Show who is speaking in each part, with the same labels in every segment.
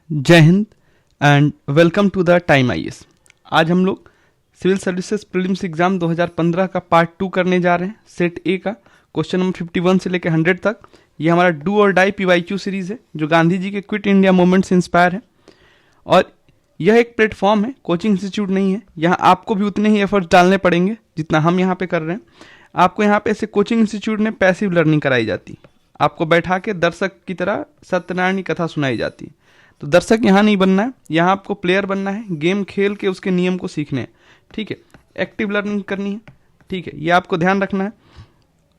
Speaker 1: जय हिंद and welcome to the Time IAS. आज हम लोग सिविल सर्विसेज प्रीलिम्स एग्जाम 2015 का पार्ट 2 करने जा रहे हैं। सेट ए का क्वेश्चन नंबर 51 से लेकर 100 तक। ये हमारा डू और डाई पीवाईक्यू सीरीज है जो गांधी जी के क्विट इंडिया मूवमेंट से इंस्पायर है और यह एक प्लेटफॉर्म है, कोचिंग इंस्टीट्यूट नहीं है। यहाँ आपको भी उतने ही एफर्ट्स डालने पड़ेंगे जितना हम यहाँ पे कर रहे हैं। आपको यहाँ पे ऐसे कोचिंग इंस्टीट्यूट में पैसिव लर्निंग कराई जाती है। आपको बैठा के दर्शक की तरह सत्यनारायण की कथा सुनाई जाती है। तो दर्शक यहाँ नहीं बनना है, यहाँ आपको प्लेयर बनना है। गेम खेल के उसके नियम को सीखने हैं, ठीक है। एक्टिव लर्निंग करनी है, ठीक है, ये आपको ध्यान रखना है।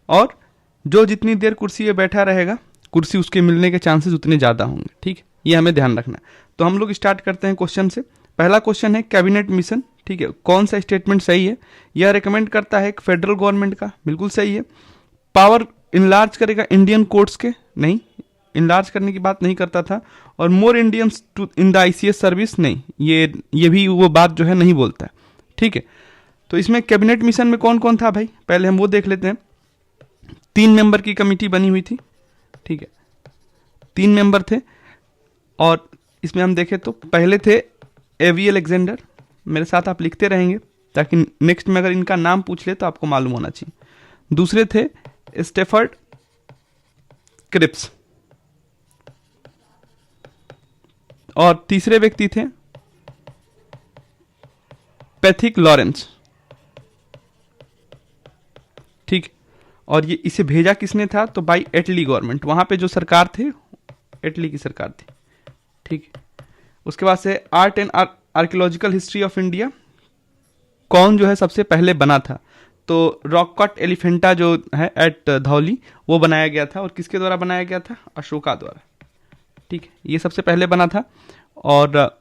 Speaker 1: और जो जितनी देर कुर्सी पे बैठा रहेगा, कुर्सी उसके मिलने के चांसेस उतने ज़्यादा होंगे, ठीक है, ये हमें ध्यान रखना है। तो हम लोग स्टार्ट करते हैं क्वेश्चन से। पहला क्वेश्चन है कैबिनेट मिशन, ठीक है, कौन सा स्टेटमेंट सही है? यह रिकमेंड करता है फेडरल गवर्नमेंट का, बिल्कुल सही है। पावर इनलार्ज करेगा इंडियन कोर्ट्स के, नहीं, इनलार्ज करने की बात नहीं करता था। और more Indians to in the ICS service, नहीं, ये भी वो बात जो है नहीं बोलता है, ठीक है। तो इसमें कैबिनेट मिशन में कौन कौन था भाई, पहले हम वो देख लेते हैं। 3 मेंबर की कमिटी बनी हुई थी, ठीक है, 3 मेंबर थे। और इसमें हम देखें तो पहले थे एवी अलेक्जेंडर, मेरे साथ आप लिखते रहेंगे ताकि नेक्स्ट में अगर इनका नाम पूछ ले तो आपको मालूम होना चाहिए। दूसरे थे स्टेफर्ड क्रिप्स और तीसरे व्यक्ति थे पैथिक लॉरेंस, ठीक। और ये इसे भेजा किसने था तो बाई एटली गवर्नमेंट, वहां पे जो सरकार थे एटली की सरकार थी, ठीक। उसके बाद से art and archaeological history of India, कौन जो है सबसे पहले बना था तो रॉक कट एलिफेंटा जो है एट धौली, वो बनाया गया था। और किसके द्वारा बनाया गया था? अशोका द्वारा, ठीक है, ये सबसे पहले बना था। और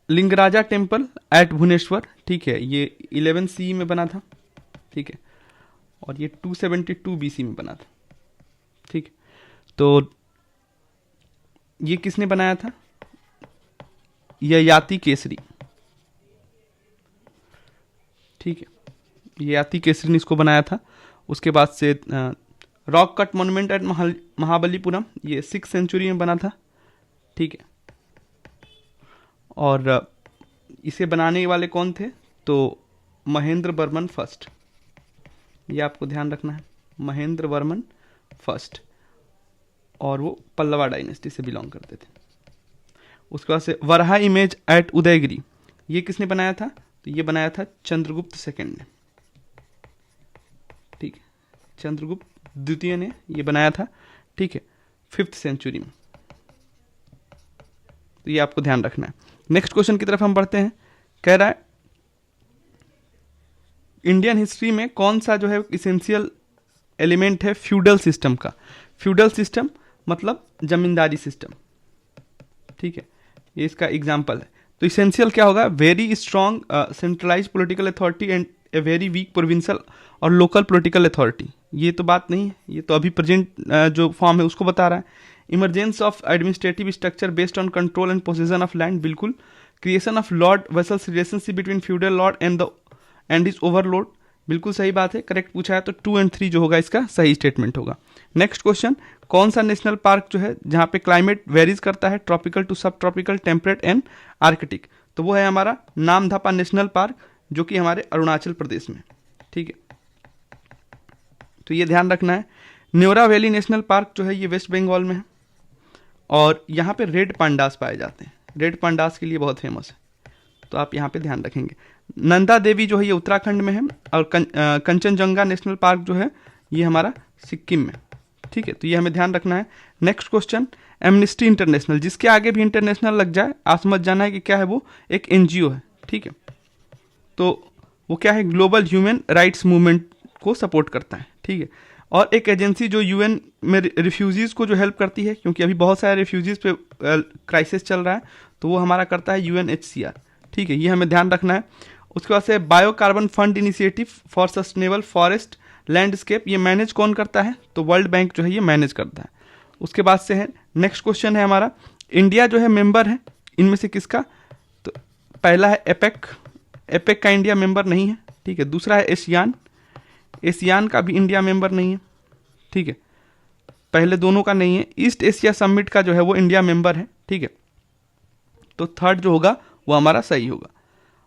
Speaker 1: लिंगराजा टेम्पल एट भुवनेश्वर, ठीक है, ये 11 सी में बना था, ठीक है। और ये 272 बीसी में बना था, ठीक। तो ये किसने बनाया था? ययाति केसरी, ठीक है, ययाति केसरी ने इसको बनाया था। उसके बाद से rock cut monument at Mahabalipuram, ये 6th सेंचुरी में बना था, ठीक है। और इसे बनाने वाले कौन थे तो महेंद्र वर्मन फर्स्ट, ये आपको ध्यान रखना है, महेंद्र वर्मन फर्स्ट। और वो पल्लवा डायनेस्टी से बिलोंग करते थे। उसके बाद से वराहा इमेज एट उदयगिरी, ये किसने बनाया था तो ये बनाया था चंद्रगुप्त सेकंड ने, ठीक है, चंद्रगुप्त द्वितीय ने ये बनाया था, ठीक है, 5th सेंचुरी में। तो ये आपको ध्यान रखना है। नेक्स्ट क्वेश्चन की तरफ हम बढ़ते हैं। कह रहा है इंडियन हिस्ट्री में कौन सा जो है इसेंशियल एलिमेंट है फ्यूडल सिस्टम का? फ्यूडल सिस्टम मतलब जमींदारी सिस्टम, ठीक है, ये इसका एग्जाम्पल है। तो इसेंशियल क्या होगा? Very strong centralise political authority and a very weak provincial और लोकल पॉलिटिकल अथॉरिटी। ये तो बात नहीं है, ये तो अभी प्रेजेंट जो फॉर्म है उसको बता रहा है। Emergence of administrative structure based on control and possession of land, बिल्कुल। Creation of lord vassals relationship between feudal lord and his overlord, बिल्कुल सही बात है, करेक्ट पूछा है। तो 2 और 3 जो होगा इसका सही स्टेटमेंट होगा। नेक्स्ट क्वेश्चन, कौन सा नेशनल पार्क जो है जहां पे क्लाइमेट वेरीज करता है, ट्रॉपिकल टू सब ट्रॉपिकल, टेम्परेट एंड आर्कटिक? तो वो है हमारा नामधापा नेशनल पार्क जो कि हमारे अरुणाचल प्रदेश में, ठीक है। तो ये ध्यान रखना है। न्योरा वैली नेशनल पार्क जो है ये वेस्ट बंगाल में है और यहाँ पे रेड पांडास पाए जाते हैं, रेड पांडास के लिए बहुत फेमस है, तो आप यहाँ पे ध्यान रखेंगे। नंदा देवी जो है ये उत्तराखंड में है और कंचनजंगा नेशनल पार्क जो है ये हमारा सिक्किम में, ठीक है, तो ये हमें ध्यान रखना है। नेक्स्ट क्वेश्चन, एमनेस्टी इंटरनेशनल, जिसके आगे भी इंटरनेशनल लग जाए आप समझ जाना है कि क्या है, वो एक एनजीओ है, ठीक है। तो वो क्या है? ग्लोबल ह्यूमन राइट्स मूवमेंट को सपोर्ट करता है, ठीक है। और एक एजेंसी जो यूएन में रिफ्यूजीज को जो हेल्प करती है, क्योंकि अभी बहुत सारे रिफ्यूजीज पे क्राइसिस चल रहा है, तो वो हमारा करता है यूएनएचसीआर, ठीक है, ये हमें ध्यान रखना है। उसके बाद से biocarbon fund initiative for sustainable forest landscape, ये मैनेज कौन करता है तो वर्ल्ड बैंक जो है ये मैनेज करता है। उसके बाद से है नेक्स्ट क्वेश्चन है हमारा, इंडिया जो है मेंबर है इनमें से किसका? तो पहला है एपेक, एपेक का इंडिया मेंबर नहीं है, ठीक है। दूसरा है एशियान, एशियान का भी इंडिया मेंबर नहीं है, ठीक है। पहले दोनों का नहीं है। ईस्ट एशिया समिट का जो है वो इंडिया मेंबर है, ठीक है, तो थर्ड जो होगा वो हमारा सही होगा।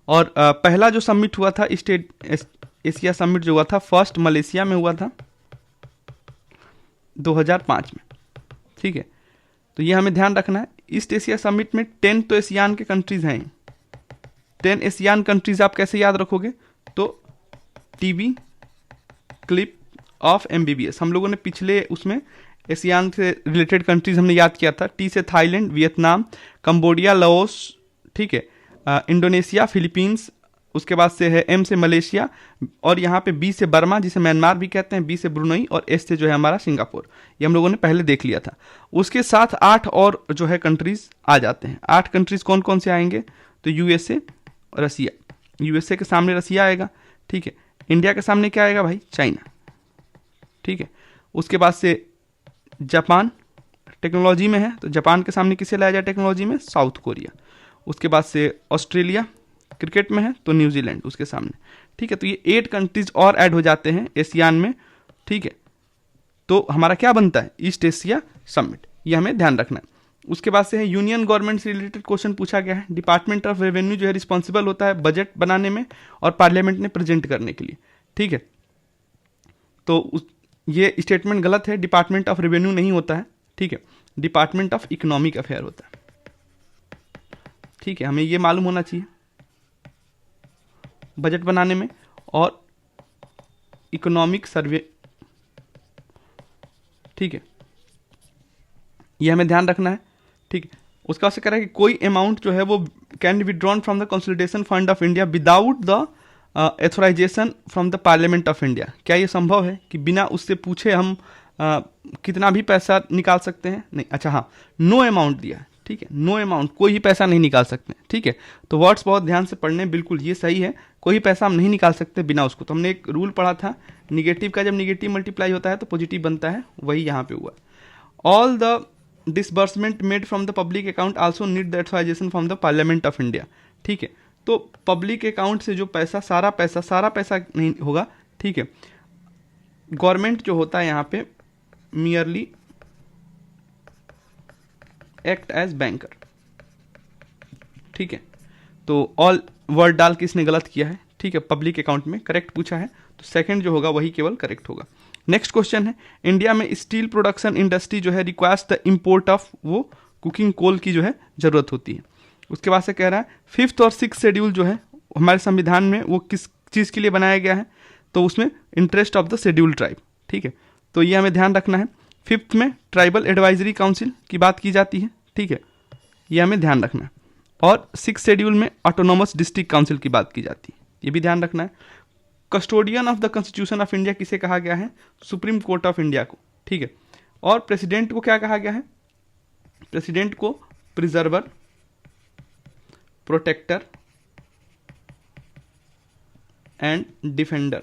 Speaker 1: और पहला जो समिट हुआ था ईस्ट एशिया समिट जो हुआ था फर्स्ट मलेशिया में हुआ था 2005 में, ठीक है, तो ये हमें ध्यान रखना है। ईस्ट एशिया समिट में 10 तो एशियान के कंट्रीज हैं, 10 एशियान कंट्रीज आप कैसे याद रखोगे, तो टीबी क्लिप ऑफ एमबीबीएस, हम लोगों ने पिछले उसमें एशियान से रिलेटेड कंट्रीज हमने याद किया था। टी से थाईलैंड, वियतनाम, कंबोडिया, लाओस, ठीक है, इंडोनेशिया, फिलीपींस, उसके बाद से है एम से मलेशिया, और यहाँ पे बी से बर्मा जिसे म्यांमार भी कहते हैं, बी से ब्रुनई, और एस से जो है हमारा सिंगापुर। ये हम लोगों ने पहले देख लिया था। उसके साथ 8 और जो है कंट्रीज आ जाते हैं। 8 कंट्रीज कौन कौन से आएंगे, तो यूएसए, रसिया, यूएसए के सामने रसिया आएगा, ठीक है, इंडिया के सामने क्या आएगा भाई, चाइना, ठीक है, उसके बाद से जापान टेक्नोलॉजी में है, तो जापान के सामने किसे लाया जाए टेक्नोलॉजी में, साउथ कोरिया, उसके बाद से ऑस्ट्रेलिया क्रिकेट में है तो न्यूजीलैंड उसके सामने, ठीक है, तो ये 8 कंट्रीज और ऐड हो जाते हैं एशियान में, ठीक है, तो हमारा क्या बनता है, ईस्ट एशिया समिट, ये हमें ध्यान रखना है। उसके बाद से है यूनियन गवर्नमेंट से रिलेटेड क्वेश्चन पूछा गया है। डिपार्टमेंट ऑफ रेवेन्यू जो है रिस्पॉन्सिबल होता है बजट बनाने में और पार्लियामेंट में प्रेजेंट करने के लिए, ठीक है, तो ये स्टेटमेंट गलत है, डिपार्टमेंट ऑफ रेवेन्यू नहीं होता है, ठीक है, डिपार्टमेंट ऑफ इकोनॉमिक अफेयर होता है, ठीक है, हमें ये मालूम होना चाहिए बजट बनाने में और इकोनॉमिक सर्वे, ठीक है, ये हमें ध्यान रखना है, ठीक है। उसका से कह रहा है कि कोई अमाउंट जो है वो can be withdrawn from the consolidation fund of India without the authorisation from the parliament of India. क्या ये संभव है कि बिना उससे पूछे हम कितना भी पैसा निकाल सकते हैं, नहीं, अच्छा हाँ, नो अमाउंट दिया, ठीक है, नो अमाउंट, कोई ही पैसा नहीं निकाल सकते, ठीक है, तो वर्ड्स बहुत ध्यान से पढ़ने, बिल्कुल ये सही है, कोई पैसा हम नहीं निकाल सकते बिना उसको। तो हमने एक रूल पढ़ा था, निगेटिव का जब निगेटिव मल्टीप्लाई होता है तो पॉजिटिव बनता है, वही यहाँ पे हुआ। All the disbursement made from the public account also need the authorisation from the parliament of India, ठीक है, तो पब्लिक अकाउंट से जो पैसा सारा पैसा नहीं होगा, ठीक है, गवर्नमेंट जो होता है यहाँ पे मियरली एक्ट एज बैंकर, ठीक है, तो ऑल वर्ड डाल के इसने गलत किया है, ठीक है, पब्लिक अकाउंट में करेक्ट पूछा है, तो सेकंड जो होगा वही केवल करेक्ट होगा। नेक्स्ट क्वेश्चन है, इंडिया में स्टील प्रोडक्शन इंडस्ट्री जो है रिक्वायर्स द इंपोर्ट ऑफ वो कुकिंग कोल की जो है जरूरत होती है। उसके बाद से कह रहा है 5th और 6th शेड्यूल जो है हमारे संविधान में वो किस चीज़ के लिए बनाया गया है, तो उसमें interest of the schedule tribe, ठीक है, तो ये हमें ध्यान रखना है। 5th में ट्राइबल एडवाइजरी काउंसिल की बात की जाती है, ठीक है, ये हमें ध्यान रखना है, और 6th शेड्यूल में ऑटोनोमस डिस्ट्रिक्ट काउंसिल की बात की जाती है, ये भी ध्यान रखना है। Custodian of the constitution of India किसे कहा गया है, सुप्रीम कोर्ट ऑफ इंडिया को, ठीक है, और प्रेसिडेंट को क्या कहा गया है, प्रेसिडेंट को preserver, protector and defender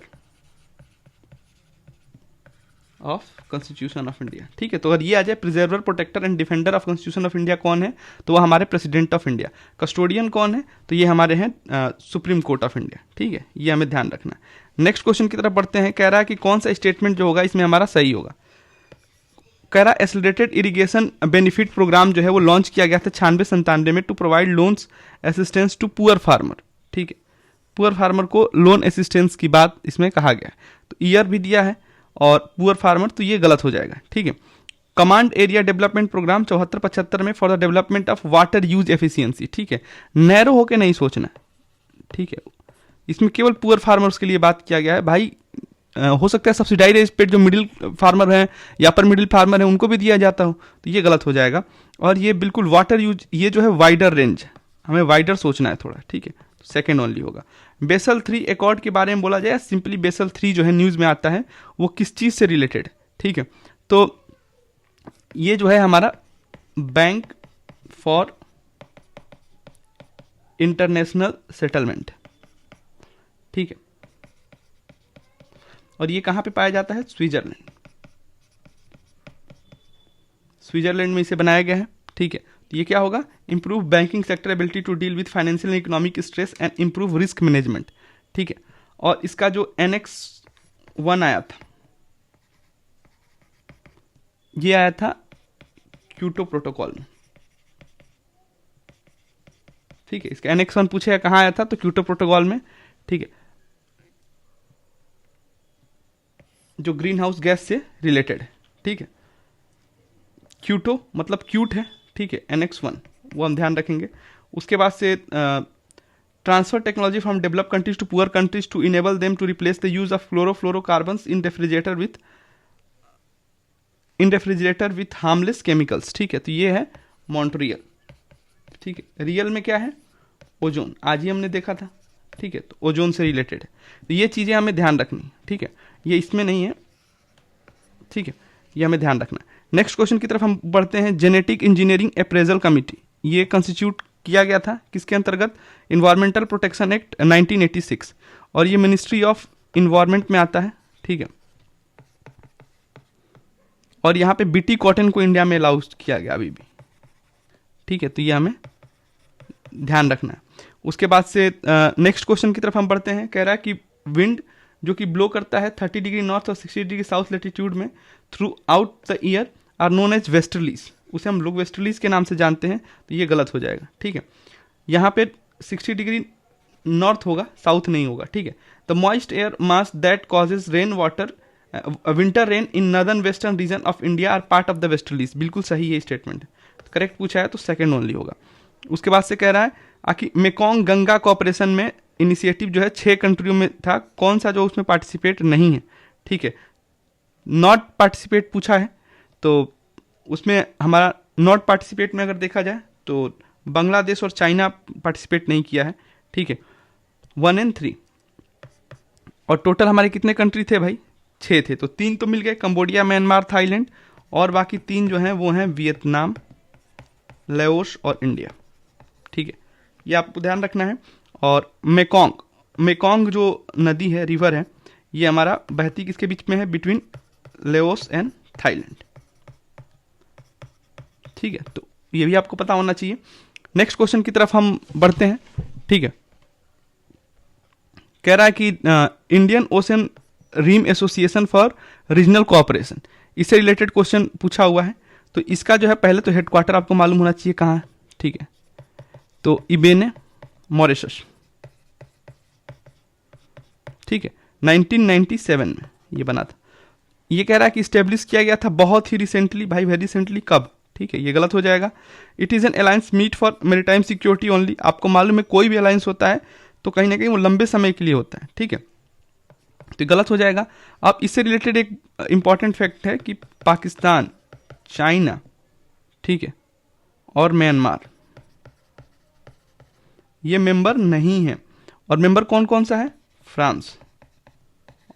Speaker 1: of constitution of India, ठीक है, तो अगर ये आ जाए preserver, protector and defender of constitution of India कौन है, तो वो हमारे प्रेसिडेंट ऑफ इंडिया। कस्टोडियन कौन है, तो ये हमारे हैं सुप्रीम कोर्ट ऑफ इंडिया, ठीक है, ये हमें ध्यान रखना है। नेक्स्ट क्वेश्चन की तरफ बढ़ते हैं, कह रहा है कि कौन सा स्टेटमेंट जो होगा इसमें हमारा सही होगा। कह रहा है एसिलेटेड इरिगेशन बेनिफिट प्रोग्राम जो है वो लॉन्च किया गया था 96-97 में to provide loans assistance to poor farmer, ठीक है, पुअर फार्मर को लोन असिस्टेंस की बात इसमें कहा गया है, तो ईयर भी दिया है और पुअर फार्मर, तो ये गलत हो जाएगा, ठीक है। कमांड एरिया डेवलपमेंट प्रोग्राम 74-75 में for the development of water use efficiency, ठीक है, नैरो होके नहीं सोचना, ठीक है, इसमें केवल पुअर फार्मर्स के लिए बात किया गया है भाई। हो सकता है सब्सिडाइज पे जो मिडिल फार्मर हैं या अपर मिडिल फार्मर हैं उनको भी दिया जाता हो, तो ये गलत हो जाएगा। और ये बिल्कुल वाटर यूज, ये जो है वाइडर रेंज, हमें वाइडर सोचना है थोड़ा, ठीक है, सेकेंड ओनली होगा। बेसल 3 एकॉर्ड के बारे में बोला जाए, सिंपली बेसल 3 जो है न्यूज़ में आता है वो किस चीज़ से रिलेटेड, ठीक है, तो ये जो है हमारा बैंक फॉर इंटरनेशनल सेटलमेंट, ठीक है, और ये कहाँ पे पाया जाता है, स्विट्जरलैंड, स्विट्जरलैंड में इसे बनाया गया है, ठीक है, तो ये क्या होगा, improve banking sector ability to deal with financial and economic stress and improve risk management, ठीक है, और इसका जो Annex 1 आया था, ये आया था क्योटो प्रोटोकॉल में, ठीक है। इसका एनेक्स 1 पूछेगा कहाँ आया था, तो क्योटो प्रोटोकॉल में, ठीक है, जो ग्रीन हाउस गैस से रिलेटेड है, ठीक है। क्यूटो मतलब क्यूट है, ठीक है, एनेक्स 1 वो हम ध्यान रखेंगे। उसके बाद से transfer technology from develop countries to poor countries to enable them to replace the use of chlorofluorocarbons in refrigerator with harmless chemicals, ठीक है। तो ये है मॉन्ट्रियल, ठीक है। रियल में क्या है, ओजोन, आज ही हमने देखा था, ठीक है। तो ओजोन से रिलेटेड है, तो ये चीज़ें हमें ध्यान रखनी, ठीक है। ये इसमें नहीं है, ठीक है, ये हमें ध्यान रखना। नेक्स्ट क्वेश्चन की तरफ हम बढ़ते हैं। जेनेटिक इंजीनियरिंग अप्रेजल कमिटी, ये कंस्टिट्यूट किया गया था किसके अंतर्गत, इन्वायरमेंटल प्रोटेक्शन एक्ट 1986, और ये मिनिस्ट्री ऑफ इन्वायरमेंट में आता है, ठीक है। और यहाँ पे बीटी कॉटन को इंडिया में अलाउ किया गया अभी भी, ठीक है। तो ये हमें ध्यान रखना है। उसके बाद से नेक्स्ट क्वेश्चन की तरफ हम बढ़ते हैं। कह रहा है कि विंड जो कि ब्लो करता है 30 डिग्री नॉर्थ और 60 डिग्री साउथ लेटीट्यूड में throughout the year are known as westerlies, उसे हम लोग वेस्टर्लीज के नाम से जानते हैं, तो ये गलत हो जाएगा, ठीक है। यहाँ पे 60 डिग्री नॉर्थ होगा, साउथ नहीं होगा, ठीक है। The moist air mass that causes rain water winter rain in northern western region of India are part of the westerlies, बिल्कुल सही है स्टेटमेंट, करेक्ट पूछा है तो सेकेंड ओनली होगा। उसके बाद से कह रहा है आखिर मेकोंग गंगा कॉपरेशन में इनिशिएटिव जो है 6 कंट्रियों में था, कौन सा जो उसमें पार्टिसिपेट नहीं है, ठीक है। नॉट पार्टिसिपेट पूछा है, तो उसमें हमारा नॉट पार्टिसिपेट में अगर देखा जाए तो बांग्लादेश और चाइना पार्टिसिपेट नहीं किया है, ठीक है। 1 and 3, और टोटल हमारे कितने कंट्री थे भाई, 6 थे, तो 3 तो मिल गए, कंबोडिया, म्यांमार, थाईलैंड, और बाकी 3 जो हैं वो हैं वियतनाम, लाओस और इंडिया, ठीक है। ये आपको ध्यान रखना है। और मेकोंग जो नदी है, रिवर है, ये हमारा बहती किसके बीच में है, बिटवीन लाओस एंड थाईलैंड, ठीक है। तो ये भी आपको पता होना चाहिए। नेक्स्ट क्वेश्चन की तरफ हम बढ़ते हैं, ठीक है। कह रहा है कि Indian ocean rim association for regional cooperation, इससे रिलेटेड क्वेश्चन पूछा हुआ है। तो इसका जो है पहले तो हेडक्वार्टर आपको मालूम होना चाहिए कहाँ है, ठीक है। तो इबेने मॉरिशस, ठीक है, 1997 में ये बना था। ये कह रहा है कि स्टेब्लिश किया गया था बहुत ही रिसेंटली, भाई वेरी रिसेंटली, कब, ठीक है, ये गलत हो जाएगा। It is an alliance meet for maritime security only, आपको मालूम है कोई भी अलायंस होता है तो कहीं ना कहीं वो लंबे समय के लिए होता है, ठीक है, तो गलत हो जाएगा। अब इससे रिलेटेड एक इंपॉर्टेंट फैक्ट है कि पाकिस्तान, चाइना, ठीक है, और म्यांमार ये मेंबर नहीं है। और मेंबर कौन कौन सा है, फ्रांस,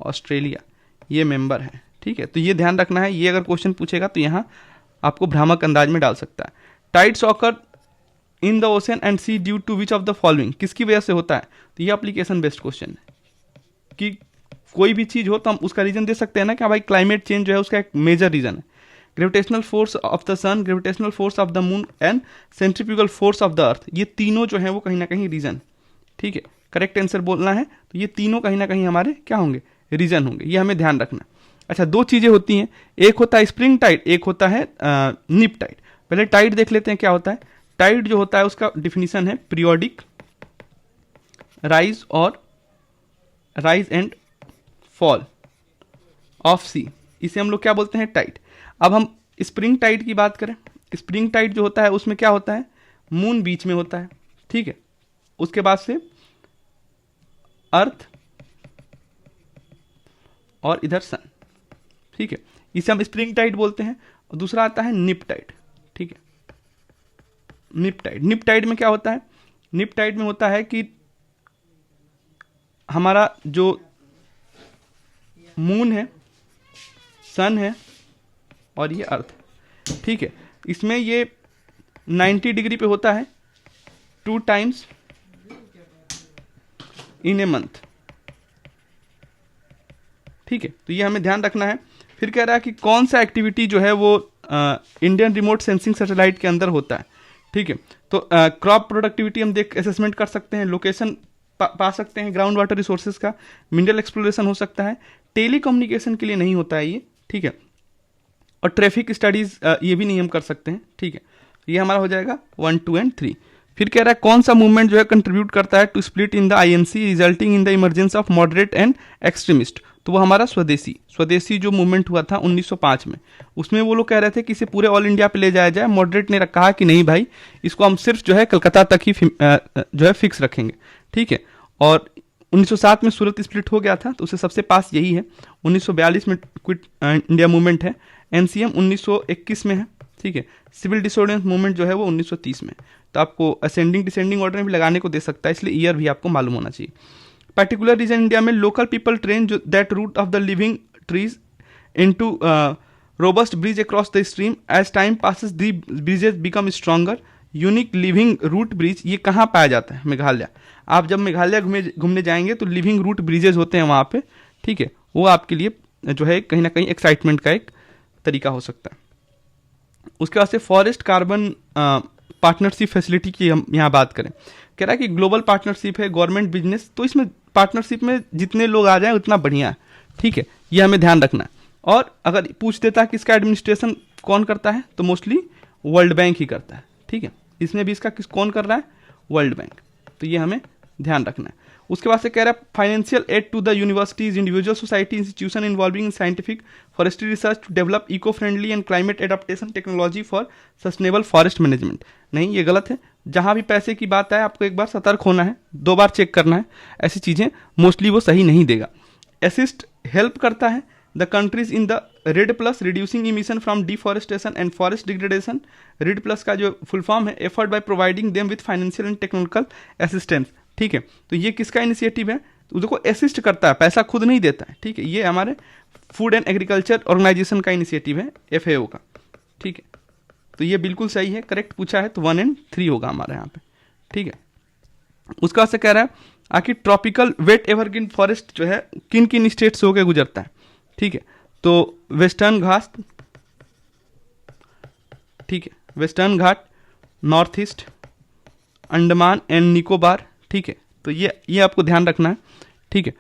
Speaker 1: ऑस्ट्रेलिया, ये मेंबर है, ठीक है। तो ये ध्यान रखना है, ये अगर क्वेश्चन पूछेगा तो यहाँ आपको भ्रामक अंदाज में डाल सकता है। Tides occur in the ocean and sea due to which of the following, किसकी वजह से होता है, तो ये एप्लीकेशन बेस्ड क्वेश्चन है कि कोई भी चीज हो तो हम उसका रीजन दे सकते हैं ना, कि भाई क्लाइमेट चेंज जो है उसका एक मेजर रीजन है। Gravitational force of the sun, gravitational force of the moon and centrifugal force of the earth, ये तीनों जो है वो कहीं ना कहीं रीजन, ठीक है, करेक्ट आंसर बोलना है। तो ये तीनों कहीं ना कहीं हमारे क्या होंगे, रीजन होंगे, ये हमें ध्यान रखना। अच्छा, 2 चीजें होती हैं, एक होता है स्प्रिंग टाइड, एक होता है निप टाइड। पहले टाइड देख लेते हैं क्या होता है। टाइड जो होता है उसका डिफिनीशन है periodic rise and fall of sea, इसे हम लोग क्या बोलते हैं, टाइड। अब हम स्प्रिंग टाइड की बात करें, स्प्रिंग टाइड जो होता है उसमें क्या होता है, मून बीच में होता है, ठीक है। उसके बाद से अर्थ और इधर सन, ठीक है, इसे हम स्प्रिंग टाइड बोलते हैं। और दूसरा आता है निप टाइड, ठीक है। निप टाइड में क्या होता है, निप टाइड में होता है कि हमारा जो मून है, सन है और ये अर्थ, ठीक है, इसमें ये 90 डिग्री पे होता है 2 times इन ए मंथ, ठीक है। तो ये हमें ध्यान रखना है। फिर कह रहा है कि कौन सा एक्टिविटी जो है वो इंडियन रिमोट सेंसिंग सैटेलाइट के अंदर होता है, ठीक है। तो क्रॉप प्रोडक्टिविटी हम देख असेसमेंट कर सकते हैं, लोकेशन पा सकते हैं ग्राउंड वाटर रिसोर्सेज का, मिनरल एक्सप्लोरेशन हो सकता है, टेली कम्युनिकेशन के लिए नहीं होता है ये, ठीक है। और ट्रैफिक स्टडीज ये भी नहीं हम कर सकते हैं, ठीक है। ये हमारा हो जाएगा 1, 2 एंड 3। फिर कह रहा है कौन सा मूवमेंट जो है कंट्रीब्यूट करता है to split in the INC resulting in the emergence of moderate and extremist. तो वो हमारा स्वदेशी जो मूवमेंट हुआ था 1905 में, उसमें वो लोग कह रहे थे कि इसे पूरे ऑल इंडिया पे ले जाया जाए। मॉडरेट ने कहा कि नहीं भाई, इसको हम सिर्फ जो है कलकत्ता तक ही जो है फिक्स रखेंगे, ठीक है। और 1907 में सूरत स्प्लिट हो गया था, तो उसे सबसे पास यही है। 1942 में क्विट इंडिया मूवमेंट है। एनसीएम 1921 में है, ठीक है। सिविल डिसोर्डेंस मूवमेंट जो है वो 1930 में। तो आपको असेंडिंग डिसेंडिंग ऑर्डर में भी लगाने को दे सकता है, इसलिए ईयर भी आपको मालूम होना चाहिए। पर्टिकुलर रीजन इंडिया में local people train that root of the living trees into robust bridge across the stream as time passes the bridges become stronger. Unique living root bridge ये कहाँ पाया जाता है? मेघालय। आप जब मेघालय घूमने जाएंगे तो लिविंग रूट ब्रिजेस होते हैं वहाँ पे, ठीक है। वो आपके लिए जो है कहीं ना कहीं एक्साइटमेंट का एक तरीका हो सकता है। उसके बाद से फॉरेस्ट कार्बन पार्टनरशिप फैसिलिटी की हम यहाँ बात करें, कह रहा है कि ग्लोबल पार्टनरशिप है गवर्नमेंट बिजनेस, तो इसमें पार्टनरशिप में जितने लोग आ जाएं उतना बढ़िया है, ठीक है। ये हमें ध्यान रखना है। और अगर पूछ देता है कि इसका एडमिनिस्ट्रेशन कौन करता है, तो मोस्टली वर्ल्ड बैंक ही करता है, ठीक है। इसमें भी इसका कौन कर रहा है? World bank. तो ये हमें ध्यान रखना है। उसके बाद से कह रहा है financial aid to the universities, individual society, institution involving in scientific forestry research to develop eco friendly and climate adaptation technology for sustainable forest management. नहीं, ये गलत है। जहां भी पैसे की बात आए आपको एक बार सतर्क होना है, 2 बार चेक करना है। ऐसी चीजें मोस्टली वो सही नहीं देगा। असिस्ट हेल्प करता है the countries in the red plus reducing emission from deforestation and forest degradation. Red plus का जो फुल फॉर्म है effort by providing them with financial and technical assistance, ठीक है। तो ये किसका इनिशिएटिव है? तो देखो असिस्ट करता है, पैसा खुद नहीं देता है, ठीक है। ये हमारे फूड एंड एग्रीकल्चर ऑर्गेनाइजेशन का इनिशिएटिव है, एफएओ का, ठीक है। तो ये बिल्कुल सही है, करेक्ट पूछा है तो 1 एंड 3 होगा हमारे यहाँ पे, ठीक है। उसके बाद से कह रहा है आखिर ट्रॉपिकल वेट एवरग्रीन फॉरेस्ट जो है किन किन स्टेट से होकर गुजरता है, ठीक है। तो वेस्टर्न घाट, ठीक है, western Ghat, north east, Andaman and Nicobar, ठीक है। तो ये आपको ध्यान रखना है, ठीक है।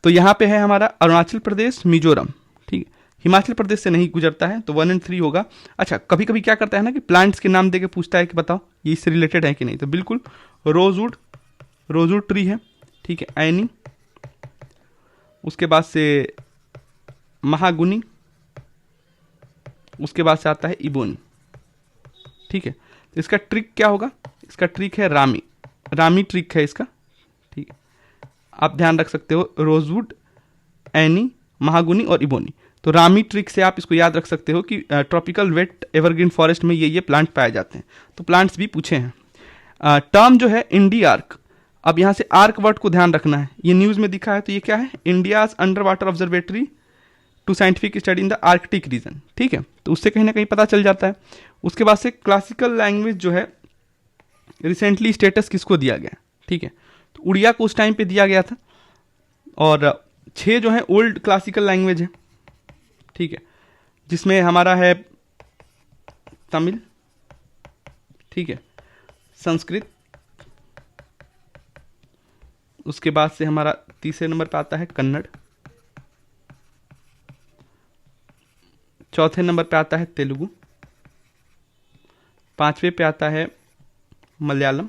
Speaker 1: तो यहाँ पे है हमारा अरुणाचल प्रदेश, मिजोरम, ठीक है। हिमाचल प्रदेश से नहीं गुजरता है, तो 1 एंड 3 होगा। अच्छा, कभी कभी क्या करता है ना कि प्लांट्स के नाम देके पूछता है कि बताओ ये इससे रिलेटेड है कि नहीं, तो बिल्कुल रोजवुड ट्री है, ठीक है, ऐनी। उसके बाद से महागुनी, उसके बाद से आता है इबोनी, ठीक है। तो इसका ट्रिक क्या होगा? इसका ट्रिक है रामी ट्रिक है इसका, ठीक है। आप ध्यान रख सकते हो रोजवुड, ऐनी, महागुनी और इबोनी। तो रामी ट्रिक से आप इसको याद रख सकते हो कि ट्रॉपिकल वेट एवरग्रीन फॉरेस्ट में ये प्लांट पाए जाते हैं। तो प्लांट्स भी पूछे हैं। टर्म जो है इंडी आर्क, अब यहाँ से आर्क वर्ड को ध्यान रखना है, ये न्यूज़ में दिखा है, तो ये क्या है? India's under water observatory to scientific study in the Arctic region, ठीक है। तो उससे कहीं ना कहीं पता चल जाता है। उसके बाद से क्लासिकल लैंग्वेज जो है रिसेंटली स्टेटस किसको दिया गया, ठीक है। तो उड़िया को उस टाइम पे दिया गया था, और 6 जो है ओल्ड क्लासिकल लैंग्वेज है, ठीक है, जिसमें हमारा है तमिल, ठीक है, संस्कृत, उसके बाद से हमारा तीसरे नंबर पे आता है कन्नड़, चौथे नंबर पे आता है तेलुगु, 5वें पे आता है मलयालम,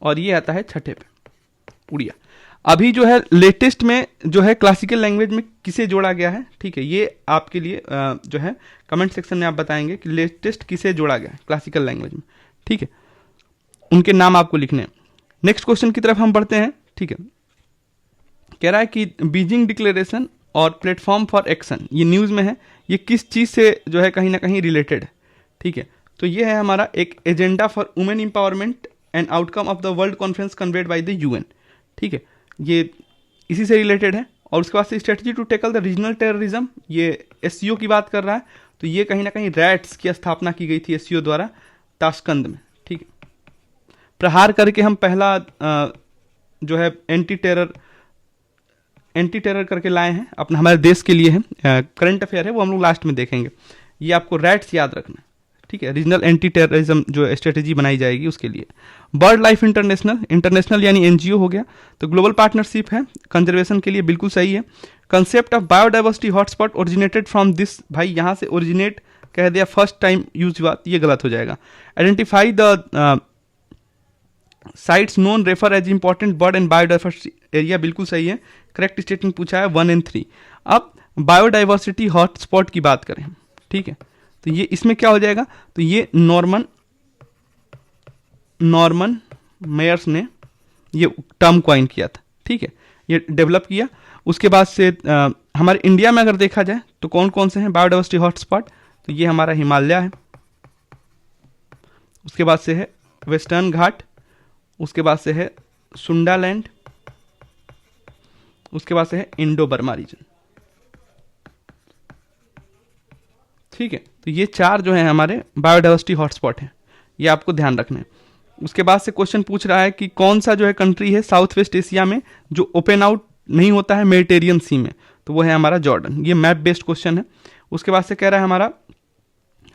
Speaker 1: और ये आता है 6ठे पे उड़िया। अभी जो है लेटेस्ट में जो है क्लासिकल लैंग्वेज में किसे जोड़ा गया है, ठीक है, ये आपके लिए जो है कमेंट सेक्शन में आप बताएंगे कि लेटेस्ट किसे जोड़ा गया है क्लासिकल लैंग्वेज में, ठीक है। उनके नाम आपको लिखने हैं। नेक्स्ट क्वेश्चन की तरफ हम बढ़ते हैं, ठीक है। कह रहा है कि बीजिंग डिक्लेरेशन और प्लेटफॉर्म फॉर एक्शन, ये न्यूज़ में है, ये किस चीज़ से जो है कहीं ना कहीं रिलेटेड है, ठीक है। तो ये है हमारा एक agenda for women empowerment and outcome of the world conference conveyed by the UN, ठीक है, ये इसी से रिलेटेड है। और उसके बाद से strategy to tackle the regional terrorism, ये एससीओ की बात कर रहा है। तो ये कहीं ना कहीं रैट्स की स्थापना की गई थी एससीओ द्वारा ताशकंद में, ठीक है। प्रहार करके हम पहला जो है एंटी टेरर करके लाए हैं, अपना हमारे देश के लिए है, करंट अफेयर है, वो हम लोग लास्ट में देखेंगे। ये आपको रैट्स याद रखना है, ठीक है। रीजनल एंटी टेररिज्म जो स्ट्रेटेजी बनाई जाएगी उसके लिए। बर्ड लाइफ इंटरनेशनल यानी एनजीओ हो गया। तो ग्लोबल पार्टनरशिप है कंजर्वेशन के लिए, बिल्कुल सही है। Concept of biodiversity hotspot originated from this, भाई यहां से ओरिजिनेट कह दिया, फर्स्ट टाइम यूज हुआ, ये गलत हो जाएगा। Identify the sites known refer as important bird and biodiversity area, बिल्कुल सही है, करेक्ट स्टेटमेंट पूछा है 1 और 3। अब बायोडाइवर्सिटी हॉटस्पॉट की बात करें, ठीक है, तो ये इसमें क्या हो जाएगा, तो ये नॉर्मन मेयर्स ने ये टर्म कॉइन किया था, ठीक है, ये डेवलप किया। उसके बाद से हमारे इंडिया में अगर देखा जाए तो कौन कौन से हैं बायोडाइवर्सिटी हॉटस्पॉट, तो ये हमारा हिमालय है, उसके बाद से है वेस्टर्न घाट, उसके बाद से है सुंडालैंड, उसके बाद से है इंडो बर्मा रीजन, ठीक है। तो ये 4 जो है हमारे बायोडाइवर्सिटी हॉटस्पॉट हैं, ये आपको ध्यान रखना है। उसके बाद से क्वेश्चन पूछ रहा है कि कौन सा जो है कंट्री है साउथ वेस्ट एशिया में जो ओपन आउट नहीं होता है मेडिटेरियन सी में, तो वो है हमारा जॉर्डन। ये मैप बेस्ड क्वेश्चन है। उसके बाद से कह रहा है हमारा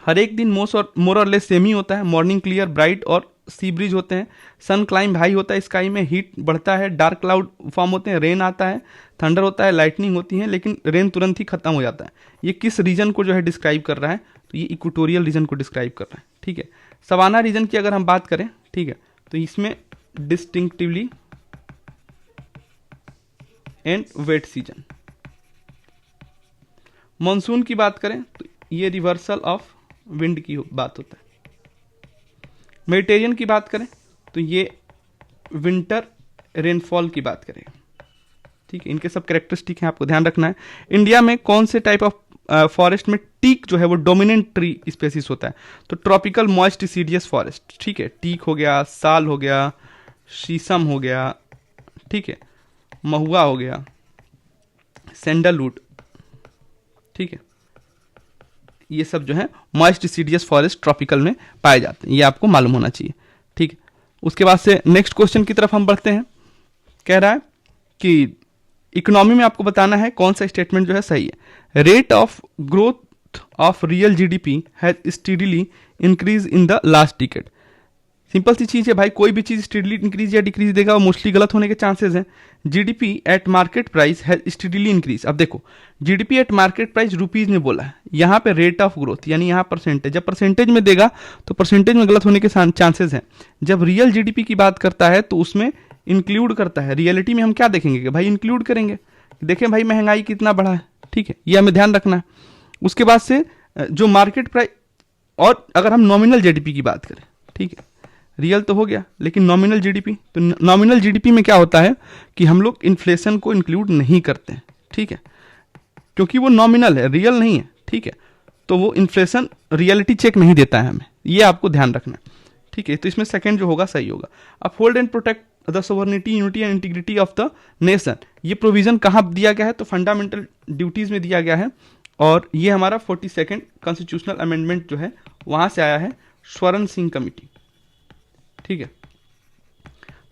Speaker 1: हर एक दिन मोर और लेस सेम ही होता है, मॉर्निंग क्लियर ब्राइट और सी ब्रिज होते हैं, सन क्लाइंब हाई होता है स्काई में, हीट बढ़ता है, डार्क क्लाउड फॉर्म होते हैं, रेन आता है, थंडर होता है, लाइटनिंग होती है, लेकिन रेन तुरंत ही खत्म हो जाता है। ये किस रीजन को जो है डिस्क्राइब कर रहा है, तो ये इक्वेटोरियल रीजन को डिस्क्राइब कर रहा है, ठीक है। सवाना रीजन की अगर हम बात करें, ठीक है, तो इसमें distinctively and wet season. Monsoon की बात करें तो ये रिवर्सल ऑफ विंड की बात होता है। मेडिटेरियन की बात करें तो ये विंटर रेनफॉल की बात करें, ठीक है। इनके सब कैरेक्टरिस्टिक हैं, आपको ध्यान रखना है। इंडिया में कौन से टाइप ऑफ फॉरेस्ट में टीक जो है वो डोमिनेंट ट्री स्पेसिस होता है, तो ट्रॉपिकल मॉइस्ट डिसीडियस फॉरेस्ट, ठीक है। टीक हो गया, साल हो गया, शीशम हो गया, ठीक है, महुआ हो गया, सैंडलवुड, ठीक है, ये सब जो है मॉइस्ट डिसीडियस फॉरेस्ट ट्रॉपिकल में पाए जाते हैं, ये आपको मालूम होना चाहिए, ठीक है। उसके बाद से नेक्स्ट क्वेश्चन की तरफ हम बढ़ते हैं। कह रहा है कि इकोनॉमी में आपको बताना है कौन सा स्टेटमेंट जो है सही है। Rate of growth of real GDP has steadily increase in the last decade. Simple सी चीज है भाई, कोई भी चीज स्टीडीली इंक्रीज या डिक्रीज देगा वो मोस्टली गलत होने के चांसेस हैं। GDP at market price has steadily increase. अब देखो GDP at market price rupees में बोला है, यहाँ पे रेट ऑफ ग्रोथ यानी यहाँ परसेंटेज, जब परसेंटेज में देगा तो परसेंटेज में गलत होने के चांसेस हैं। जब रियल जीडीपी की बात करता है तो उसमें इंक्लूड करता है, रियलिटी में हम क्या देखेंगे कि भाई इंक्लूड करेंगे, देखें भाई महंगाई कितना बढ़ा है, ठीक है, ये हमें ध्यान रखना है। उसके बाद से जो मार्केट प्राइस, और अगर हम नॉमिनल जीडीपी की बात करें, ठीक है, रियल तो हो गया लेकिन नॉमिनल जीडीपी, तो नॉमिनल जीडीपी में क्या होता है कि हम लोग इन्फ्लेशन को इंक्लूड नहीं करते हैं, ठीक है, क्योंकि वो नॉमिनल है, रियल नहीं है, ठीक है, तो वो इन्फ्लेशन रियलिटी चेक नहीं देता है हमें, ये आपको ध्यान रखना है, ठीक है। तो इसमें सेकंड जो होगा सही होगा। Uphold and protect the sovereignty unity and integrity of the nation, ये प्रोविजन कहाँ दिया गया है, तो फंडामेंटल ड्यूटीज में दिया गया है, और ये हमारा 42nd कॉन्स्टिट्यूशनल अमेंडमेंट जो है वहां से आया है, स्वर्ण सिंह कमेटी, ठीक है,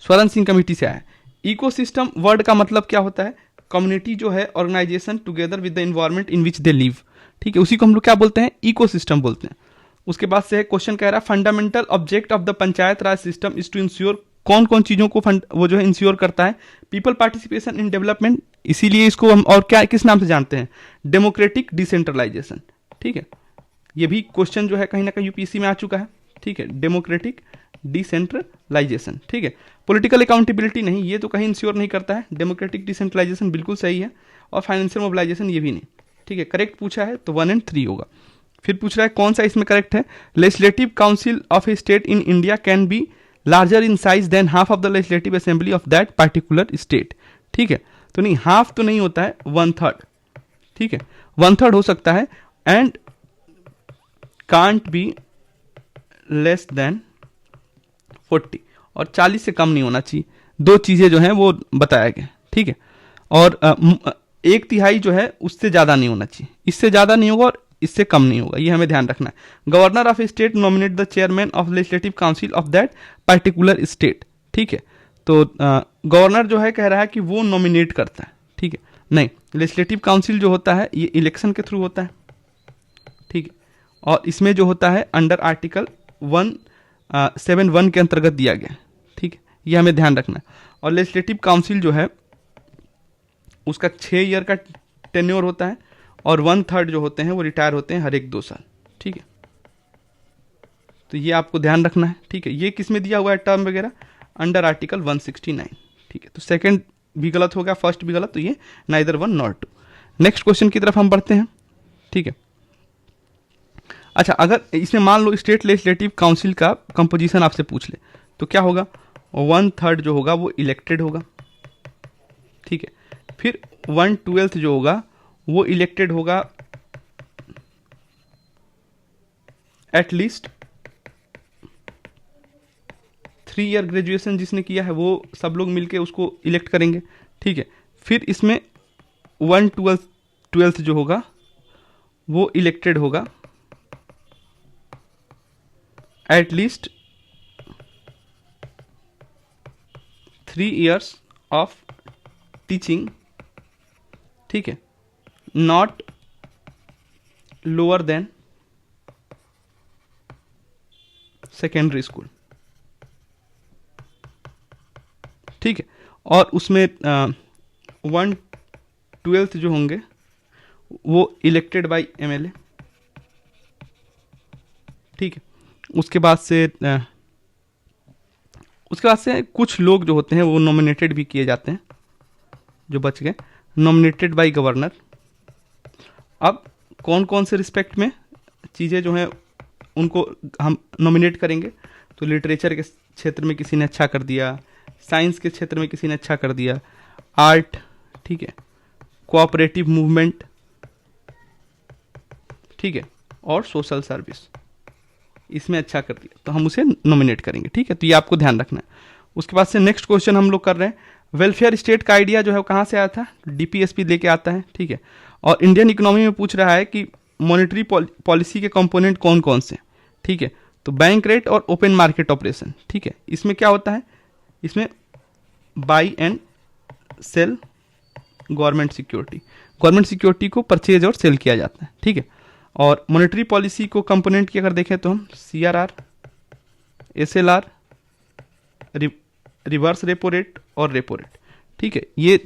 Speaker 1: स्वर्ण सिंह कमेटी से आया है। इकोसिस्टम वर्ड का मतलब क्या होता है, कम्युनिटी जो है organisation together with the environment in which they live, ठीक है, उसी को हम लोग क्या बोलते हैं, इकोसिस्टम बोलते हैं। उसके बाद से क्वेश्चन कह रहा है fundamental object of the panchayat raj system is to ensure, कौन कौन चीजों को वो जो है इंश्योर करता है, पीपल पार्टिसिपेशन इन डेवलपमेंट, इसीलिए इसको हम और क्या किस नाम से जानते हैं, डेमोक्रेटिक डिसेंट्रलाइजेशन, ठीक है। ये भी क्वेश्चन जो है कहीं ना कहीं यूपीएससी में आ चुका है, ठीक है, डेमोक्रेटिक डिसेंट्रलाइजेशन, ठीक है। पॉलिटिकल अकाउंटेबिलिटी नहीं, ये तो कहीं इंश्योर नहीं करता है, डेमोक्रेटिक डिसेंट्रलाइजेशन बिल्कुल सही है, और फाइनेंशियल मोबिलाइजेशन ये भी नहीं, ठीक है। करेक्ट पूछा है तो 1 और 3 होगा। फिर पूछ रहा है कौन सा इसमें करेक्ट है, legislative council of A state in India can be larger in size than half of the legislative assembly of that particular state, ठीक है। तो नहीं, हाफ तो नहीं होता है, 1/3, ठीक है, 1/3 हो सकता है, and can't be less than 40, और 40 से कम नहीं होना चाहिए। 2 चीजें जो हैं वो बताया गया, ठीक है, और 1/3 जो है उससे ज्यादा नहीं होना चाहिए, इससे ज्यादा नहीं होगा और इससे कम नहीं होगा, ये हमें ध्यान रखना है। Governor of A state nominate the chairman of legislative council of that particular state, ठीक है। तो गवर्नर जो है कह रहा है कि वो नॉमिनेट करता है, ठीक है, नहीं, लेजिस्लेटिव काउंसिल जो होता है ये इलेक्शन के थ्रू होता है, ठीक है, और इसमें जो होता है अंडर आर्टिकल 171 के अंतर्गत दिया गया, ठीक है, ये हमें ध्यान रखना है। और लेजिस्लेटिव काउंसिल जो है उसका 6 ईयर का टेन्योर होता है, और 1/3 जो होते हैं वो रिटायर होते हैं हर एक 2 साल। ठीक है, तो ये आपको ध्यान रखना है। ठीक है, ये किस में दिया हुआ है टर्म वगैरह, अंडर आर्टिकल 169। ठीक है, तो सेकंड भी गलत हो गया, फर्स्ट भी गलत, तो ये नाइदर 1 नॉर 2। नेक्स्ट क्वेश्चन की तरफ हम बढ़ते हैं। ठीक है, अच्छा, अगर इसमें मान लो स्टेट लेजिस्लेटिव काउंसिल का कंपोजिशन आपसे पूछ ले तो क्या होगा, 1/3 जो होगा वो इलेक्टेड होगा। ठीक है, फिर 1/12 जो होगा वो इलेक्टेड होगा एटलीस्ट 3 ईयर ग्रेजुएशन जिसने किया है वो सब लोग मिलके उसको इलेक्ट करेंगे। ठीक है, फिर इसमें 1/12 जो होगा वो इलेक्टेड होगा एटलीस्ट 3 years ऑफ टीचिंग। ठीक है, not lower than secondary school. ठीक है, और उसमें 1/12 जो होंगे वो इलेक्टेड बाय एमएलए। ठीक है, उसके बाद से कुछ लोग जो होते हैं वो नॉमिनेटेड भी किए जाते हैं, जो बच गए, नॉमिनेटेड बाय गवर्नर। अब कौन कौन से रिस्पेक्ट में चीज़ें जो हैं उनको हम नॉमिनेट करेंगे, तो लिटरेचर के क्षेत्र में किसी ने अच्छा कर दिया, साइंस के क्षेत्र में किसी ने अच्छा कर दिया, आर्ट, ठीक है, कोऑपरेटिव मूवमेंट, ठीक है, और सोशल सर्विस, इसमें अच्छा कर दिया तो हम उसे नॉमिनेट करेंगे। ठीक है, तो ये आपको ध्यान रखना है। उसके बाद से नेक्स्ट क्वेश्चन हम लोग कर रहे हैं, वेलफेयर स्टेट का आइडिया जो है वो कहाँ से आया था, डीपीएसपी लेके आता है। ठीक है, और इंडियन इकोनॉमी में पूछ रहा है कि मॉनेटरी पॉलिसी के कंपोनेंट कौन कौन से। ठीक है, तो बैंक रेट और ओपन मार्केट ऑपरेशन। ठीक है, इसमें क्या होता है, इसमें buy and sell government security को परचेज और सेल किया जाता है। ठीक है, और मॉनेटरी पॉलिसी को कंपोनेंट की अगर देखें तो हम CRR, SLR, reverse repo rate और रेपो रेट। ठीक है, ये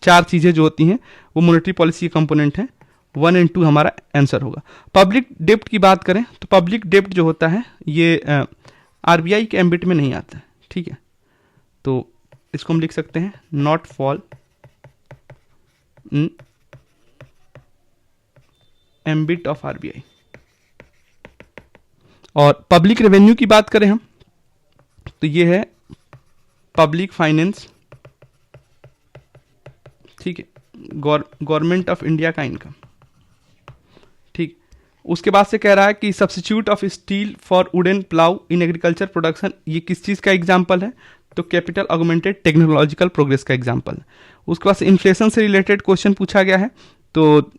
Speaker 1: 4 चीज़ें जो होती हैं वो मॉनेटरी पॉलिसी के कंपोनेंट हैं। 1 और 2 हमारा आंसर होगा। पब्लिक डेप्ट की बात करें तो पब्लिक डेप्ट जो होता है ये आरबीआई के एम्बिट में नहीं आता है। ठीक है, तो इसको हम लिख सकते हैं not fall in ambit of RBI. और पब्लिक रेवेन्यू की बात करें हम तो ये है पब्लिक फाइनेंस, ठीक है, गवर्नमेंट ऑफ इंडिया का इनकम। ठीक, उसके बाद से कह रहा है कि substitute of steel for wooden plough in agriculture production, ये किस चीज़ का एग्जाम्पल है, तो कैपिटल ऑगमेंटेड टेक्नोलॉजिकल प्रोग्रेस का एग्जाम्पल है। उसके बाद से इन्फ्लेशन से रिलेटेड क्वेश्चन पूछा गया है, तो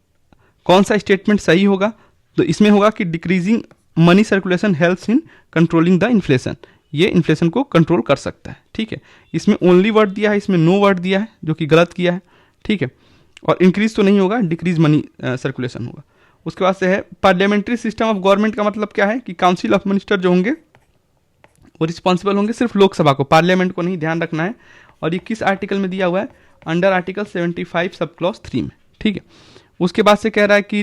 Speaker 1: कौन सा स्टेटमेंट सही होगा, तो इसमें होगा कि decreasing money circulation helps in controlling the inflation, ये इन्फ्लेशन को कंट्रोल कर सकता है। ठीक है, इसमें ओनली वर्ड दिया है, इसमें नो वर्ड दिया है जो कि गलत किया है। ठीक है, और इंक्रीज तो नहीं होगा, डिक्रीज मनी सर्कुलेशन होगा। उसके बाद से है पार्लियामेंट्री सिस्टम ऑफ गवर्नमेंट का मतलब क्या है कि काउंसिल ऑफ मिनिस्टर जो होंगे वो रिस्पॉन्सिबल होंगे सिर्फ लोकसभा को, पार्लियामेंट को नहीं, ध्यान रखना है। और ये किस आर्टिकल में दिया हुआ है, अंडर आर्टिकल 75 सब क्लॉज 3 में। ठीक है, उसके बाद से कह रहा है कि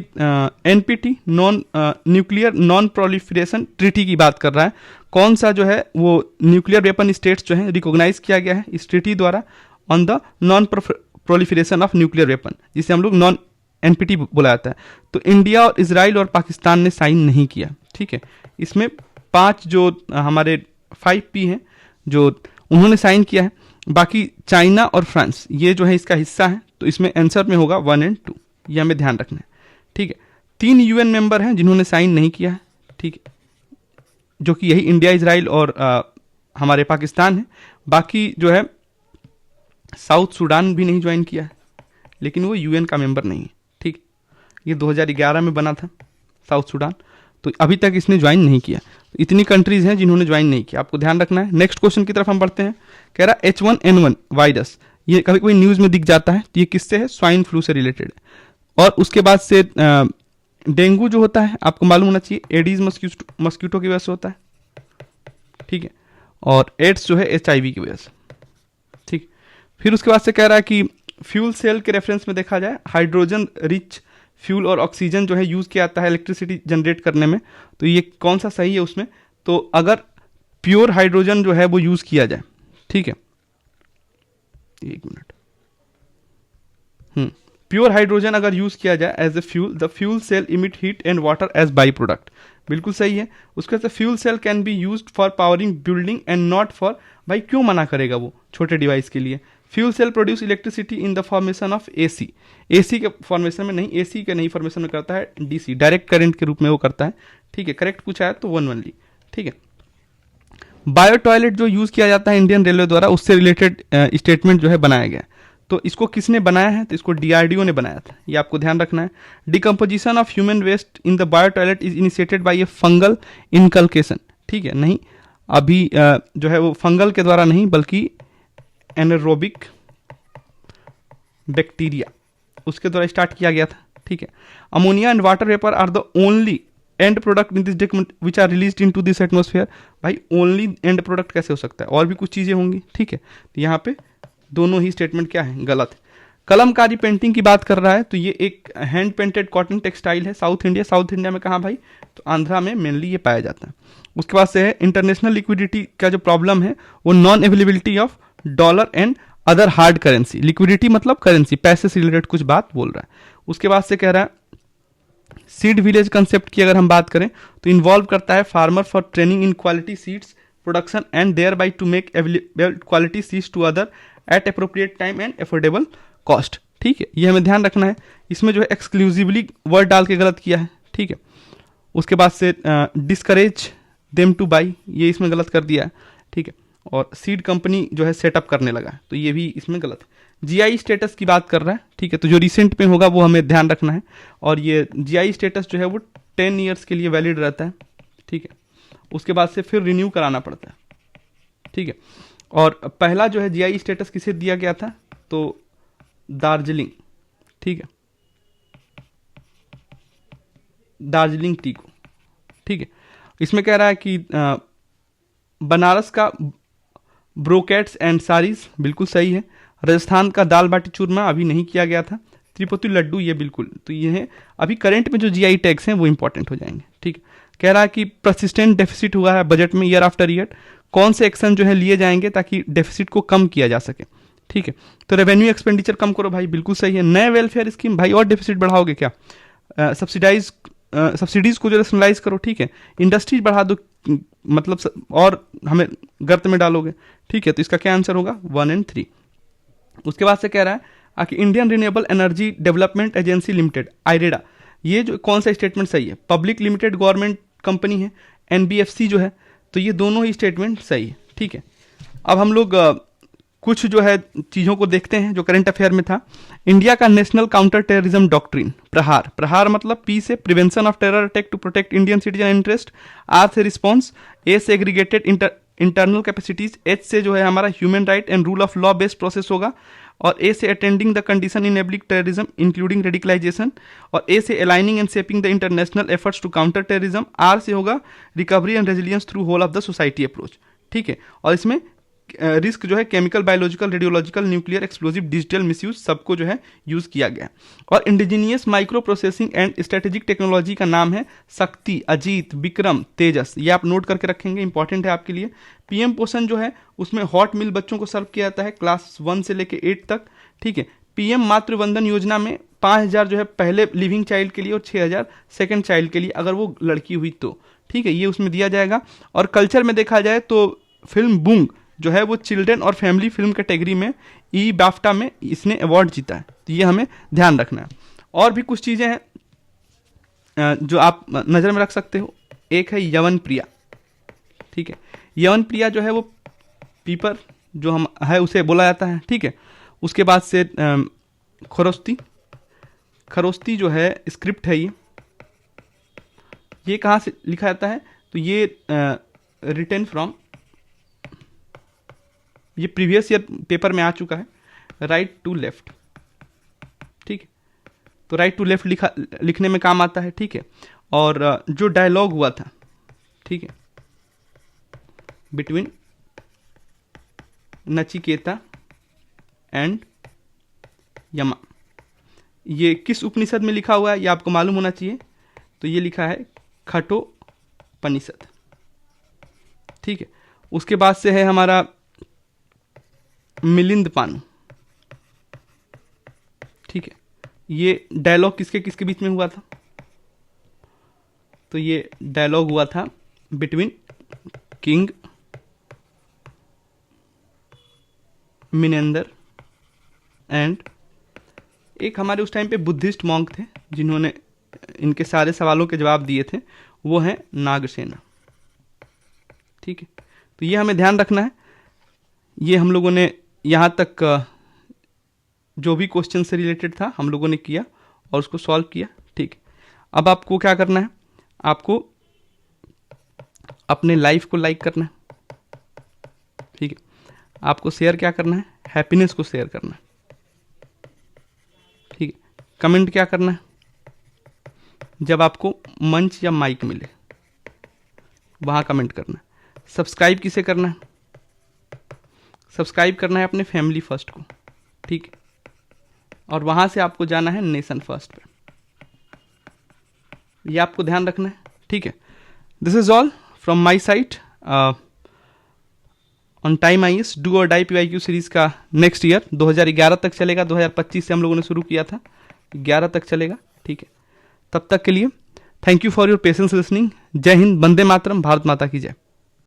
Speaker 1: NPT non nuclear non proliferation treaty की बात कर रहा है। कौन सा जो है वो न्यूक्लियर वेपन स्टेट्स जो है रिकॉग्नाइज किया गया है इस ट्रीटी द्वारा on the non proliferation of nuclear weapon, जिसे हम लोग नॉन एनपीटी बोला जाता है। तो इंडिया और इजराइल और पाकिस्तान ने साइन नहीं किया। ठीक है, इसमें 5 जो हमारे 5P हैं जो उन्होंने साइन किया है, बाकी चाइना और फ्रांस ये जो है इसका हिस्सा है, तो इसमें आंसर में होगा 1 और 2, ये हमें ध्यान रखना है। ठीक है, 3 यूएन मेंबर हैं जिन्होंने साइन नहीं किया है। ठीक है, जो कि यही इंडिया, इजराइल और हमारे पाकिस्तान है। बाकी जो है साउथ सूडान भी नहीं ज्वाइन किया है, लेकिन वो यूएन का मेंबर नहीं है। ठीक, ये 2011 में बना था साउथ सूडान, तो अभी तक इसने ज्वाइन नहीं किया। तो इतनी कंट्रीज हैं जिन्होंने ज्वाइन नहीं किया, आपको ध्यान रखना है। नेक्स्ट क्वेश्चन की तरफ हम बढ़ते हैं। कह रहा H1N1 वायरस, ये कभी कोई न्यूज में दिख जाता है, तो ये किससे है, स्वाइन फ्लू से रिलेटेड है। और उसके बाद से डेंगू जो होता है आपको मालूम होना चाहिए, एडीज मस्क्यूटो की वजह से होता है। ठीक है, और एड्स जो है HIV की वजह से। ठीक, फिर उसके बाद से कह रहा है कि फ्यूल सेल के रेफरेंस में देखा जाए, हाइड्रोजन रिच फ्यूल और ऑक्सीजन जो है यूज़ किया जाता है इलेक्ट्रिसिटी जनरेट करने में। तो ये कौन सा सही है उसमें, तो अगर प्योर हाइड्रोजन जो है वो यूज़ किया जाए, ठीक है, एक मिनट, प्योर हाइड्रोजन अगर यूज किया जाए as a fuel, the fuel cell emit heat and water as by product, बिल्कुल सही है। उसके बाद fuel cell can be used for powering building and not for, भाई क्यों मना करेगा वो छोटे डिवाइस के लिए। Fuel cell produce electricity in the formation of AC, AC के फॉर्मेशन में नहीं, एसी के नहीं फॉर्मेशन में करता है डीसी, डायरेक्ट करंट के रूप में वो करता है, ठीक है, करेक्ट पूछा है तो 1 ओनली, ठीक है। बायो टॉयलेट जो यूज किया जाता है इंडियन रेलवे द्वारा, उससे रिलेटेड स्टेटमेंट जो है बनाया गया। तो इसको किसने बनाया है, तो इसको डीआरडीओ ने बनाया था, ये आपको ध्यान रखना है। Decomposition of human waste in the bio toilet is initiated by a fungal inoculation, ठीक है, नहीं अभी जो है वो फंगल के द्वारा नहीं बल्कि एनारोबिक बैक्टीरिया उसके द्वारा स्टार्ट किया गया था, ठीक है। Ammonia and water vapour are the only end product in this document which are released into this atmosphere, भाई ओनली एंड प्रोडक्ट कैसे हो सकता है, और भी कुछ चीजें होंगी, ठीक है। तो यहाँ पे दोनों ही स्टेटमेंट क्या है, गलत है। कलमकारी पेंटिंग की बात कर रहा है, तो ये एक हैंड पेंटेड कॉटन टेक्सटाइल है, साउथ इंडिया, साउथ इंडिया में कहाँ भाई, तो आंध्रा में मेनली ये पाया जाता है। उसके बाद से है इंटरनेशनल लिक्विडिटी का जो प्रॉब्लम है वो non availability of dollar and other hard currency, liquidity मतलब करेंसी, पैसे से रिलेटेड कुछ बात बोल रहा है। उसके बाद से कह रहा है सीड विलेज कंसेप्ट की अगर हम बात करें तो इन्वॉल्व करता है farmer for training in quality seeds production and thereby to make available quality seeds to other at appropriate time and affordable cost, ठीक है, ये हमें ध्यान रखना है। इसमें जो है एक्सक्लूसिवली वर्ड डाल के गलत किया है, ठीक है। उसके बाद से डिस्करेज देम टू बाई, ये इसमें गलत कर दिया है, ठीक है। और सीड कंपनी जो है सेटअप करने लगा है, तो ये भी इसमें गलत है। जीआई स्टेटस की बात कर रहा है, ठीक है, तो जो रिसेंट में होगा वो हमें ध्यान रखना है। और ये जीआई स्टेटस जो है वो 10 ईयर्स के लिए वैलिड रहता है, ठीक है। उसके बाद से फिर रिन्यू कराना पड़ता है, ठीक है। और पहला जो है जीआई स्टेटस किसे दिया गया था, तो दार्जिलिंग, ठीक है, दार्जिलिंग टी को, ठीक है। इसमें कह रहा है कि बनारस का ब्रोकेट्स एंड साड़ीज, बिल्कुल सही है। राजस्थान का दाल बाटी चूरमा अभी नहीं किया गया था। त्रिपुटी लड्डू, ये बिल्कुल, तो ये है अभी करंट में जो जीआई टैग्स हैं वो इंपॉर्टेंट हो जाएंगे, ठीक है। कह रहा है कि परसिस्टेंट डेफिसिट हुआ है बजट में ईयर आफ्टर ईयर, कौन से एक्शन जो है लिए जाएंगे ताकि डेफिसिट को कम किया जा सके, ठीक है। तो रेवेन्यू एक्सपेंडिचर कम करो, भाई बिल्कुल सही है। नए वेलफेयर स्कीम, भाई और डेफिसिट बढ़ाओगे क्या, सब्सिडीज को जो रैशनलाइज करो, ठीक है। इंडस्ट्रीज बढ़ा दो, मतलब और हमें गर्त में डालोगे, ठीक है। तो इसका क्या आंसर होगा, 1 और 3। उसके बाद से कह रहा है कि Indian renewable energy development agency limited, IREDA, ये जो कौन सा स्टेटमेंट सही है, पब्लिक लिमिटेड गवर्नमेंट कंपनी है, एनबीएफसी जो है, तो ये दोनों ही स्टेटमेंट सही है, ठीक है। अब हम लोग कुछ जो है चीज़ों को देखते हैं जो करंट अफेयर में था। इंडिया का नेशनल काउंटर टेररिज्म डॉक्ट्रिन, प्रहार, प्रहार मतलब पी से prevention of terror attack to protect Indian citizen interest, R से रिस्पॉन्स, ए से एग्रीगेटेड इंटरनल कैपेसिटीज, एच से जो है हमारा human right and rule of law based process होगा, और ए से attending the condition enabling terrorism including radicalisation, और ए से aligning and shaping the international efforts to counter terrorism, R से होगा recovery and resilience through whole of the society approach, ठीक है। और इसमें रिस्क जो है chemical, biological, radiological, nuclear, explosive, digital misuse, सबको जो है यूज किया गया। और indigenous micro processing and strategic technology का नाम है शक्ति, अजीत, विक्रम, तेजस, ये आप नोट करके रखेंगे, इंपॉर्टेंट है आपके लिए। पीएम पोषण जो है उसमें हॉट मिल बच्चों को सर्व किया जाता है क्लास 1 से लेकर 8 तक, ठीक है। पीएम मातृवंदन योजना में 5,000 जो है पहले लिविंग चाइल्ड के लिए और 6,000 सेकेंड चाइल्ड के लिए अगर वो लड़की हुई तो, ठीक है, ये उसमें दिया जाएगा। और कल्चर में देखा जाए तो फिल्म बूंग जो है वो चिल्ड्रन और फैमिली फिल्म कैटेगरी में ई बाफ्टा में इसने अवार्ड जीता है, तो ये हमें ध्यान रखना है। और भी कुछ चीज़ें हैं जो आप नज़र में रख सकते हो। एक है यवन प्रिया, ठीक है, यवन प्रिया जो है वो पीपर जो हम है उसे बोला जाता है, ठीक है। उसके बाद से खरोस्ती, खरोस्ती जो है स्क्रिप्ट है, ये कहाँ से लिखा जाता है, तो ये रिटन फ्रॉम, ये प्रीवियस ईयर पेपर में आ चुका है, राइट टू लेफ्ट, ठीक है। तो राइट टू लेफ्ट लिखने में काम आता है, ठीक है। और जो डायलॉग हुआ था, ठीक है, बिटवीन नचिकेता एंड यमा। ये किस उपनिषद में लिखा हुआ है ये आपको मालूम होना चाहिए। तो ये लिखा है कठोपनिषद। ठीक है, उसके बाद से है हमारा मिलिंद पानु। ठीक है, ये डायलॉग किसके किसके बीच में हुआ था? तो ये डायलॉग हुआ था बिटवीन किंग मिनेंदर एंड एक हमारे उस टाइम पे बुद्धिस्ट मॉन्क थे जिन्होंने इनके सारे सवालों के जवाब दिए थे, वो हैं नागसेना। ठीक है, तो ये हमें ध्यान रखना है। ये हम लोगों ने यहाँ तक जो भी क्वेश्चन से रिलेटेड था हम लोगों ने किया और उसको सॉल्व किया। ठीक है, अब आपको क्या करना है? आपको अपने लाइफ को लाइक करना है। ठीक है, आपको शेयर क्या करना है? हैप्पीनेस को शेयर करना है। ठीक है, कमेंट क्या करना है? जब आपको मंच या माइक मिले वहां कमेंट करना है। सब्सक्राइब किसे करना है? सब्सक्राइब करना है अपने फैमिली फर्स्ट को। ठीक है, और वहां से आपको जाना है नेशन फर्स्ट पे। ये आपको ध्यान रखना है। ठीक है, this is all from my side on time IAS do और डाई पीवाईक्यू सीरीज का नेक्स्ट ईयर 2011 तक चलेगा। 2025 से हम लोगों ने शुरू किया था, 11 तक चलेगा। ठीक है, तब तक के लिए thank you for your patience listening. जय हिंद, वंदे मातरम, भारत माता की जय।